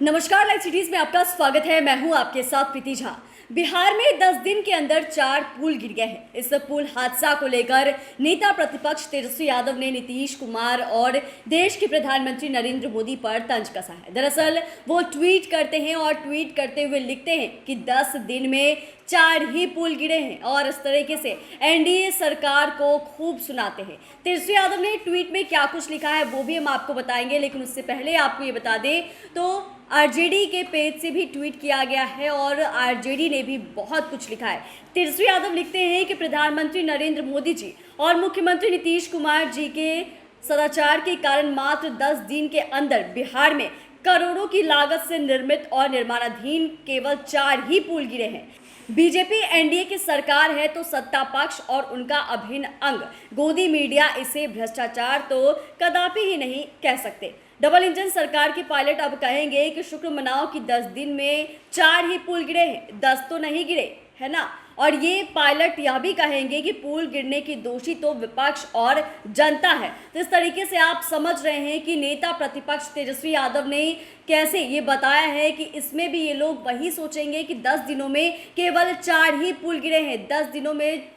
नमस्कार, live cities में आपका स्वागत है। मैं हूं आपके साथ प्रीति झा। बिहार में 10 दिन के अंदर 4 पुल गिर गए हैं। इस पुल हादसा को लेकर नेता प्रतिपक्ष तेजस्वी यादव ने नीतीश कुमार और देश के प्रधानमंत्री नरेंद्र मोदी पर तंज कसा है। दरअसल वो ट्वीट करते हैं और ट्वीट करते हुए लिखते हैं कि 10 दिन में 4 ही पुल गिरे हैं और इस तरीके से एनडीए सरकार को खूब सुनाते हैं। तेजस्वी यादव ने ट्वीट में क्या कुछ लिखा है वो भी हम आपको बताएंगे, लेकिन उससे पहले आपको ये बता दें तो आरजेडी के पेज से भी ट्वीट किया गया है और आरजेडी ने भी बहुत कुछ लिखा है। तेजस्वी यादव लिखते हैं कि प्रधानमंत्री नरेंद्र मोदी जी और मुख्यमंत्री नीतीश कुमार जी के सदाचार के कारण मात्र 10 दिन के अंदर बिहार में करोड़ों की लागत से निर्मित और निर्माणाधीन केवल 4 ही पुल गिरे हैं। बीजेपी एनडीए की सरकार है तो सत्ता पक्ष और उनका अभिन्न अंग गोदी मीडिया इसे भ्रष्टाचार तो कदापि ही नहीं कह सकते। डबल इंजन सरकार के पायलट अब कहेंगे कि शुक्र मनाओ कि 10 दिन में 4 ही पुल गिरे हैं, 10 तो नहीं गिरे, है ना। और ये पायलट यह भी कहेंगे कि पुल गिरने की दोषी तो विपक्ष और जनता है। तो इस तरीके से आप समझ रहे हैं कि नेता प्रतिपक्ष तेजस्वी यादव ने कैसे ये बताया है कि इसमें भी ये लोग वही सोचेंगे कि 10 दिनों में केवल 4 ही पुल गिरे हैं, 10 दिनों में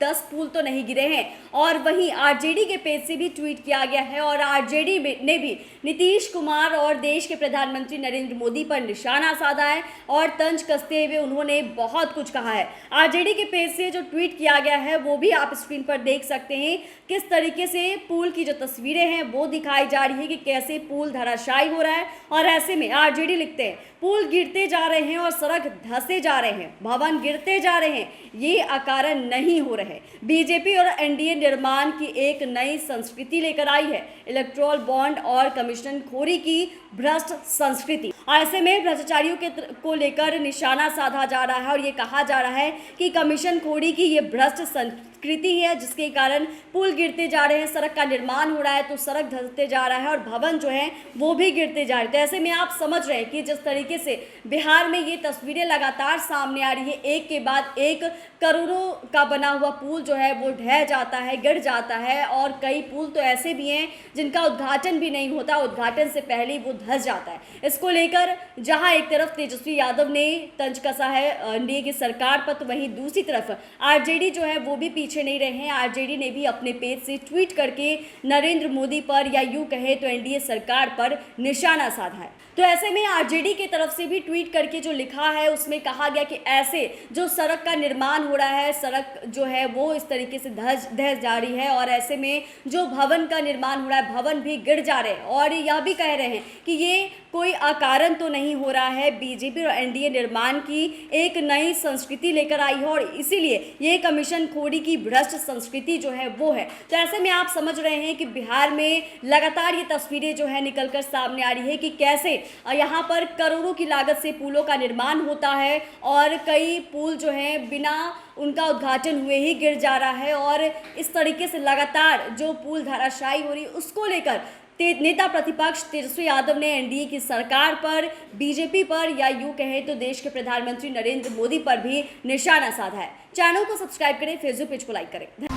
10 पुल तो नहीं गिरे हैं। और वहीं आरजेडी के पेज से भी ट्वीट किया गया है और आरजेडी ने भी नीतीश कुमार और देश के प्रधानमंत्री नरेंद्र मोदी पर निशाना साधा है और तंज कसते हुए उन्होंने बहुत कुछ कहा है। आरजेडी के पेज से जो ट्वीट किया गया है वो भी आप स्क्रीन पर देख सकते हैं। किस तरीके से पुल की जो तस्वीरें हैं वो दिखाई जा रही है कि कैसे पुल धराशायी हो रहा है। और ऐसे में आरजेडी लिखते हैं पुल गिरते जा रहे हैं और सड़क धंसे जा रहे हैं, भवन गिरते जा रहे हैं, ये अकारण नहीं हो रहे। बीजेपी और एनडीए निर्माण की एक नई संस्कृति लेकर आई है, इलेक्टोरल बॉन्ड और कमीशन खोरी की भ्रष्ट संस्कृति। ऐसे में भ्रष्टाचारियों को लेकर निशाना साधा जा रहा है और ये कहा जा रहा है कि कमीशन खोरी की ये भ्रष्ट संस्कृति है जिसके कारण पुल गिरते जा रहे हैं, सड़क का निर्माण हो रहा है तो सड़क धंसते जा रहा है और भवन जो है वो भी गिरते जा रहे हैं। तो ऐसे में आप समझ रहे हैं कि जिस तरीके से बिहार में ये तस्वीरें लगातार सामने आ रही है, एक के बाद एक करोड़ों का बना हुआ पुल जो है वो ढह जाता है, गिर जाता है और कई पुल तो ऐसे भी हैं जिनका उद्घाटन भी नहीं होता, उद्घाटन से पहले ही वो धंस जाता है। इसको लेकर जहां एक तरफ तेजस्वी यादव ने तंज कसा है एनडीए की सरकार पर, तो वहीं दूसरी तरफ आरजेडी जो है वो भी पीछे नहीं रहे हैं। आरजेडी ने भी अपने पेज से ट्वीट करके नरेंद्र मोदी पर या यूं कहे तो एनडीए सरकार पर निशाना साधा है। तो ऐसे में आरजेडी की तरफ से भी ट्वीट करके जो लिखा है उसमें कहा गया कि ऐसे जो सड़क का निर्माण हो रहा है, सड़क जो है वो इस तरीके से धंस जा रही है और ऐसे में जो भवन का निर्माण हो रहा है भवन भी गिर जा रहे हैं। और यह भी कह रहे हैं कि ये कोई अकारण तो नहीं हो रहा है, बीजेपी और एनडीए निर्माण की एक नई संस्कृति लेकर आई है और इसीलिए ये कमीशन खोरी की भ्रष्ट संस्कृति जो है वो है। तो ऐसे में आप समझ रहे हैं कि बिहार में लगातार ये तस्वीरें जो है निकलकर सामने आ रही है कि कैसे यहाँ पर करोड़ों की लागत से पुलों का निर्माण होता है और कई पुल जो है बिना उनका उद्घाटन हुए ही गिर जा रहा है। और इस तरीके से लगातार जो पुल धराशायी हो रही है उसको लेकर नेता प्रतिपक्ष तेजस्वी यादव ने एनडीए की सरकार पर, बीजेपी पर या यूं कहें तो देश के प्रधानमंत्री नरेंद्र मोदी पर भी निशाना साधा है। चैनल को सब्सक्राइब करें, फेसबुक पेज को लाइक करें।